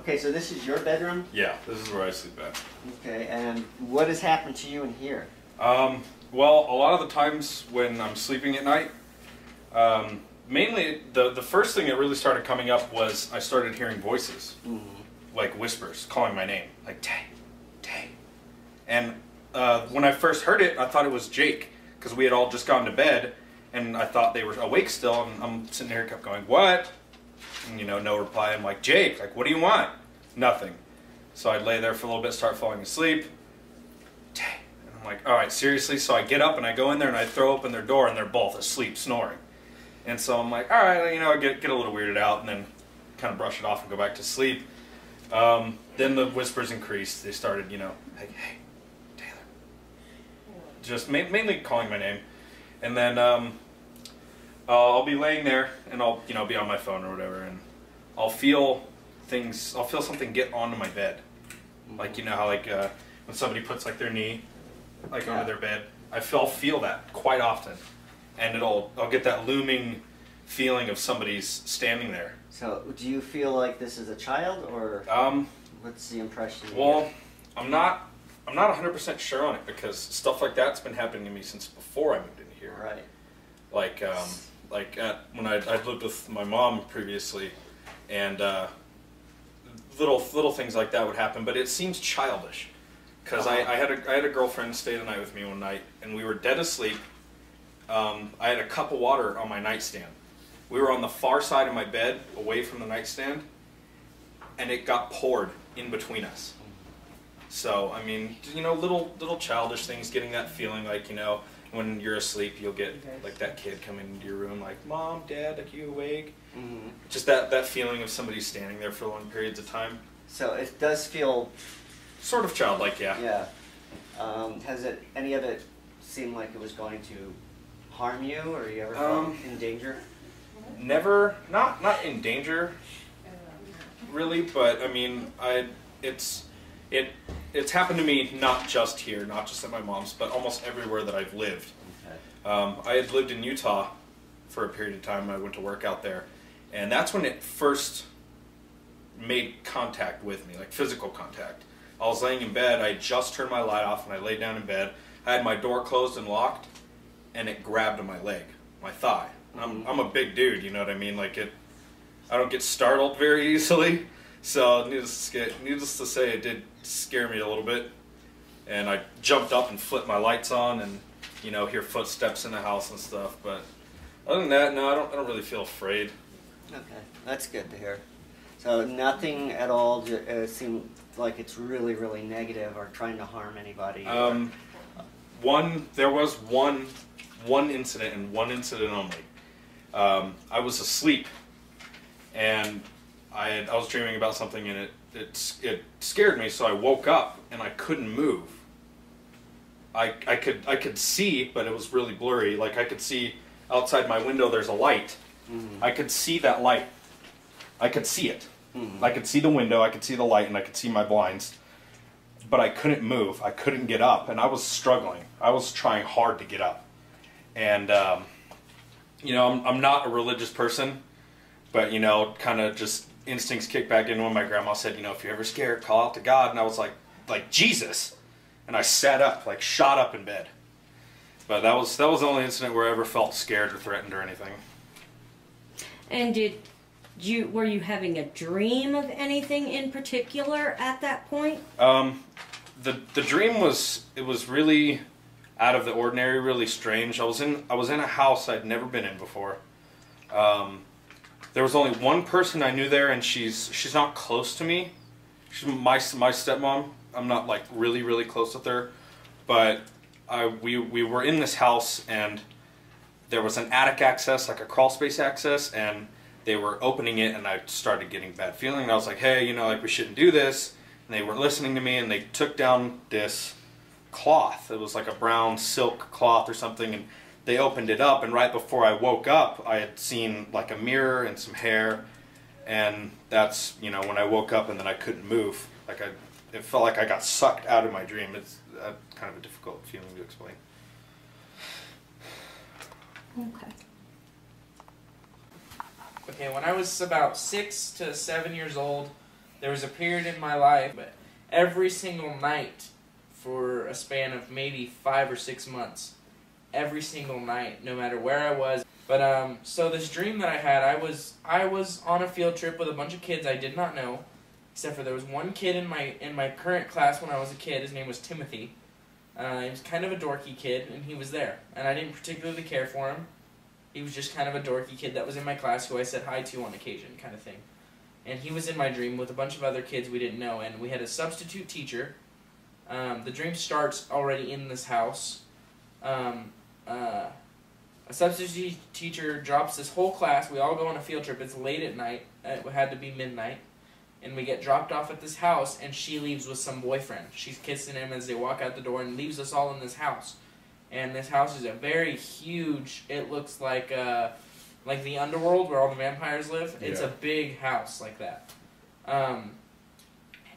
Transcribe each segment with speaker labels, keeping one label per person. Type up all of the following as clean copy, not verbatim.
Speaker 1: Okay, so this is your bedroom?
Speaker 2: Yeah, this is where I sleep at.
Speaker 1: Okay, and what has happened to you in here?
Speaker 2: Well, a lot of the times when I'm sleeping at night, mainly the first thing that really started coming up was I started hearing voices, like whispers, calling my name, like Tay, Tay. And when I first heard it, I thought it was Jake, because we had all just gone to bed, and I thought they were awake still, and I'm sitting there kept going, what? And, you know, no reply. I'm like, Jake, like, what do you want? Nothing. So I'd lay there for a little bit, start falling asleep. Tay. And I'm like, all right, seriously? So I get up and I go in there and I throw open their door and they're both asleep, snoring. And so I'm like, all right, you know, I get a little weirded out and then kind of brush it off and go back to sleep. Then the whispers increased. They started, you know, like, hey, Taylor. Just mainly calling my name. And then I'll be laying there and I'll, you know, be on my phone or whatever, and I'll feel something get onto my bed. Like, you know how like when somebody puts like their knee like onto their bed. I'll feel that quite often. And I'll get that looming feeling of somebody's standing there. So
Speaker 1: do you feel like this is a child, or what's the impression?
Speaker 2: Well, I'm not 100% sure on it, because stuff like that's been happening to me since before I moved in here.
Speaker 1: Right.
Speaker 2: Like when I lived with my mom previously, and little things like that would happen, but it seems childish. Because I had a girlfriend stay the night with me one night, and we were dead asleep. I had a cup of water on my nightstand. We were on the far side of my bed, away from the nightstand, and it got poured in between us. So, I mean, you know, little childish things, getting that feeling like, you know, when you're asleep, you'll get like that kid coming into your room like, Mom, Dad, like, you awake? Just that feeling of somebody standing there for long periods of time.
Speaker 1: So it does feel
Speaker 2: sort of childlike, yeah.
Speaker 1: Yeah. Has any of it seemed like it was going to harm you, or you ever felt in danger?
Speaker 2: Never, not in danger, really. But I mean, it's happened to me not just here, not just at my mom's, but almost everywhere that I've lived. Okay. I had lived in Utah for a period of time. I went to work out there, and that's when it first made contact with me, like physical contact. I was laying in bed. I just turned my light off, and I laid down in bed. I had my door closed and locked, and it grabbed on my leg, my thigh. I'm a big dude, you know what I mean? Like I don't get startled very easily. So needless to say, it did scare me a little bit. And I jumped up and flipped my lights on, and you know, hear footsteps in the house and stuff. But other than that, no, I don't really feel afraid.
Speaker 1: Okay, that's good to hear. So nothing at all seemed like it's really, really negative or trying to harm anybody.
Speaker 2: There was one incident, and one incident only. I was asleep, and I was dreaming about something, and it scared me. So I woke up and I couldn't move. I could see, but it was really blurry. Like I could see outside my window. There's a light. I could see that light. I could see it. I could see the window. I could see the light, and I could see my blinds. But I couldn't move. I couldn't get up, and I was struggling. I was trying hard to get up. And you know, I'm not a religious person, but you know, kind of just instincts kick back in when my grandma said, you know, if you're ever scared, call out to God. And I was like Jesus. And I sat up, like shot up in bed. But that was the only incident where I ever felt scared or threatened or anything.
Speaker 3: And were you having a dream of anything in particular at that point?
Speaker 2: The dream was really out of the ordinary, really strange. I was in a house I'd never been in before. There was only one person I knew there, and she's not close to me. She's my stepmom. I'm not like really close with her, but we were in this house, and there was an attic access, like a crawl space access, and they were opening it, and I started getting bad feeling. And I was like, hey, you know, like we shouldn't do this. And they weren't listening to me, and they took down this cloth. It was like a brown silk cloth or something, and they opened it up, and right before I woke up, I had seen like a mirror and some hair, and that's, you know, when I woke up, and then I couldn't move. Like it felt like I got sucked out of my dream. It's kind of a difficult feeling to explain.
Speaker 3: Okay.
Speaker 4: Okay, when I was about 6 to 7 years old, there was a period in my life, but every single night for a span of maybe 5 or 6 months, every single night, no matter where I was. But so this dream that I had, I was on a field trip with a bunch of kids I did not know, except for there was one kid in my current class when I was a kid. His name was Timothy. He was kind of a dorky kid, and he was there, and I didn't particularly care for him. He was just kind of a dorky kid that was in my class who I said hi to on occasion, kind of thing. And he was in my dream with a bunch of other kids we didn't know, and we had a substitute teacher. The dream starts already in this house. A substitute teacher drops this whole class. We all go on a field trip. It's late at night. It had to be midnight. And we get dropped off at this house, and she leaves with some boyfriend. She's kissing him as they walk out the door and leaves us all in this house. And this house is a very huge, it looks like the underworld where all the vampires live. Yeah. It's a big house like that.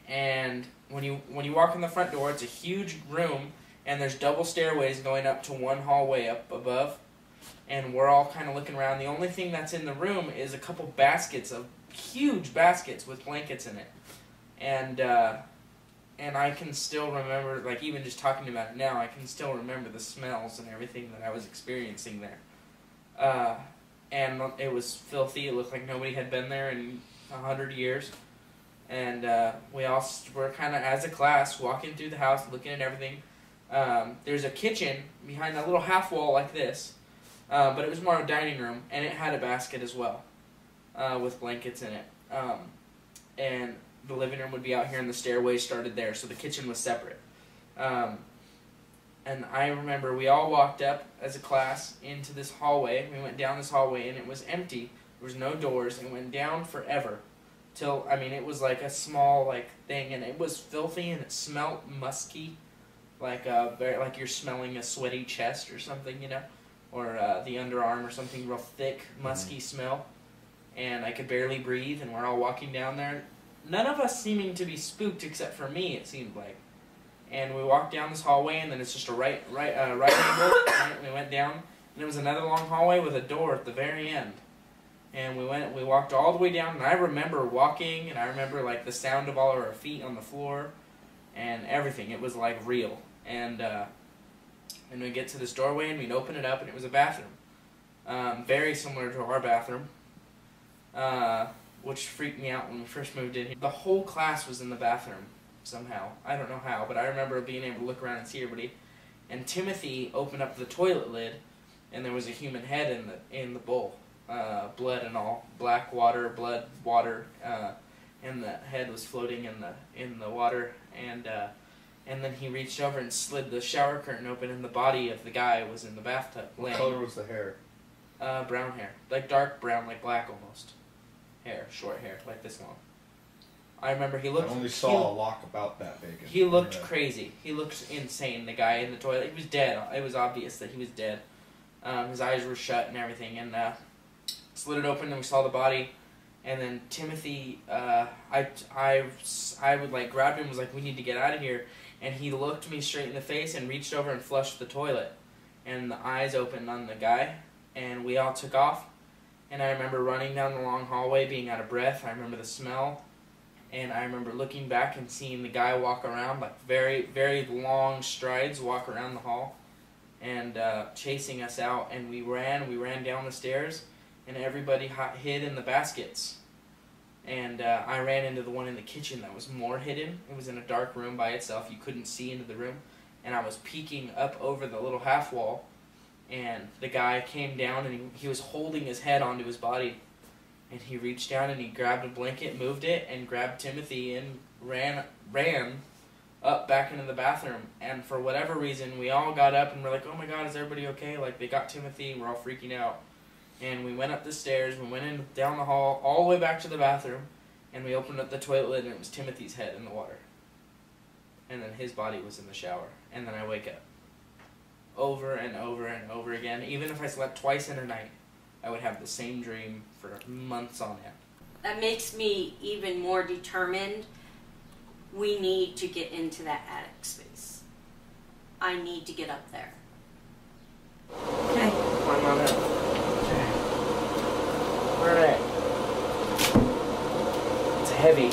Speaker 4: And when you walk in the front door, it's a huge room, and there's double stairways going up to one hallway up above. And we're all kind of looking around. The only thing that's in the room is a couple baskets of huge baskets with blankets in it. And I can still remember, like even just talking about it now, I can still remember the smells and everything that I was experiencing there. And it was filthy. It looked like nobody had been there in 100 years. And we all were kind of, as a class, walking through the house, looking at everything. There's a kitchen behind that little half wall like this. But it was more of a dining room, and it had a basket as well, with blankets in it. And the living room would be out here, and the stairway started there, so the kitchen was separate. And I remember we all walked up as a class into this hallway. We went down this hallway, and it was empty. There was no doors. It went down forever. Till, I mean, it was like a small, like, thing, and it was filthy, and it smelled musky, like you're smelling a sweaty chest or something, you know? Or the underarm or something real thick, musky smell. And I could barely breathe, and we're all walking down there. None of us seeming to be spooked except for me, it seemed like. And we walked down this hallway, and then it's just a right angle. And we went down, and there was another long hallway with a door at the very end. And we walked all the way down, and I remember walking, and I remember like the sound of all of our feet on the floor, and everything. It was like real. And we get to this doorway, and we'd open it up, and it was a bathroom. Very similar to our bathroom, which freaked me out when we first moved in here. The whole class was in the bathroom somehow. I don't know how, but I remember being able to look around and see everybody. And Timothy opened up the toilet lid, and there was a human head in the bowl. Blood and all, black water, blood, water, and the head was floating in the water, and then he reached over and slid the shower curtain open, and the body of the guy was in the bathtub.
Speaker 2: What color was the hair?
Speaker 4: Brown hair, like dark brown, like black almost. Hair, short hair, like this long. I remember he looked.
Speaker 2: I only saw a lock about that big.
Speaker 4: He looked crazy. He looked insane. The guy in the toilet, he was dead. It was obvious that he was dead. His eyes were shut and everything, and slid it open, and we saw the body. And then Timothy, I would like grabbed him and was like, "We need to get out of here." And he looked me straight in the face and reached over and flushed the toilet. And the eyes opened on the guy, and we all took off. And I remember running down the long hallway, being out of breath. I remember the smell. And I remember looking back and seeing the guy walk around, like very, very long strides, walk around the hall, and chasing us out. And we ran down the stairs, and everybody hid in the baskets. And I ran into the one in the kitchen that was more hidden. It was in a dark room by itself. You couldn't see into the room. And I was peeking up over the little half wall. And the guy came down, and he was holding his head onto his body. And he reached down, and he grabbed a blanket, moved it, and grabbed Timothy, and ran up back into the bathroom. And for whatever reason, we all got up, and we're like, "Oh my God, is everybody okay?" Like, they got Timothy, and we're all freaking out. And we went up the stairs, we went in down the hall, all the way back to the bathroom, and we opened up the toilet lid, and it was Timothy's head in the water. And then his body was in the shower. And then I wake up. Over and over and over again. Even if I slept twice in a night, I would have the same dream for months on end.
Speaker 3: That makes me even more determined. We need to get into that attic space. I need to get up there. Okay.
Speaker 4: Climb on up. Alright. It's heavy.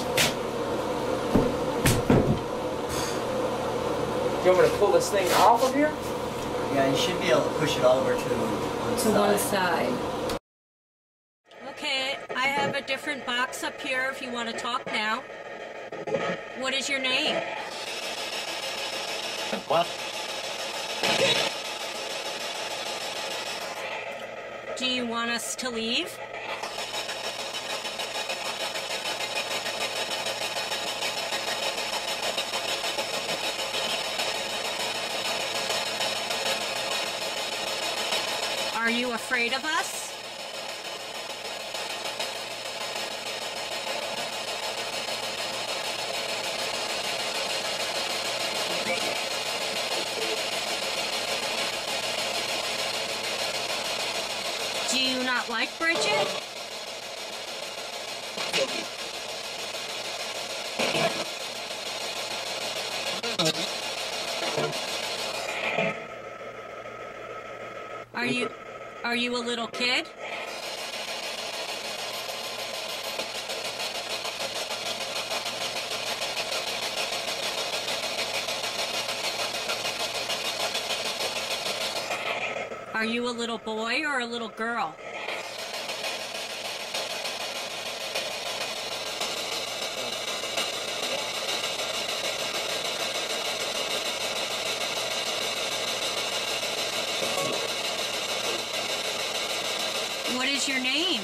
Speaker 4: You want me to pull this thing off of here?
Speaker 1: Yeah, you should be able to push it over to one side.
Speaker 5: To one side.
Speaker 3: Okay, I have a different box up here if you want to talk now. What is your name?
Speaker 6: What?
Speaker 3: Do you want us to leave? Are you afraid of us? Do you not like Bridget? Are you a little kid? Are you a little boy or a little girl? What is your name?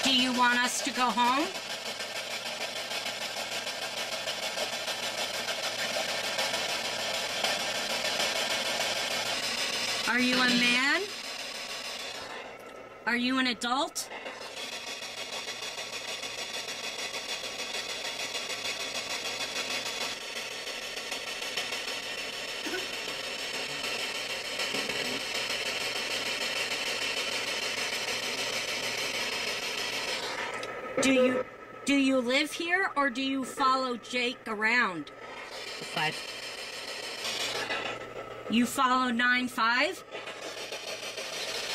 Speaker 3: Do you want us to go home? Are you a man? Are you an adult? Do you live here or do you follow Jake around?
Speaker 6: What?
Speaker 3: You follow 9-5?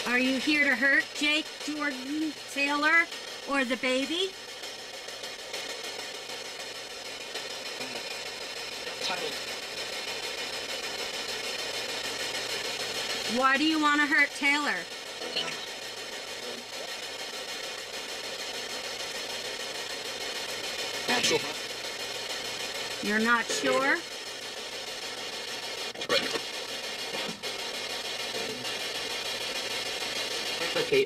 Speaker 3: Are you here to hurt Jake, Jordan, Taylor, or the baby? Why do you want to hurt Taylor? You're not sure?
Speaker 6: Okay.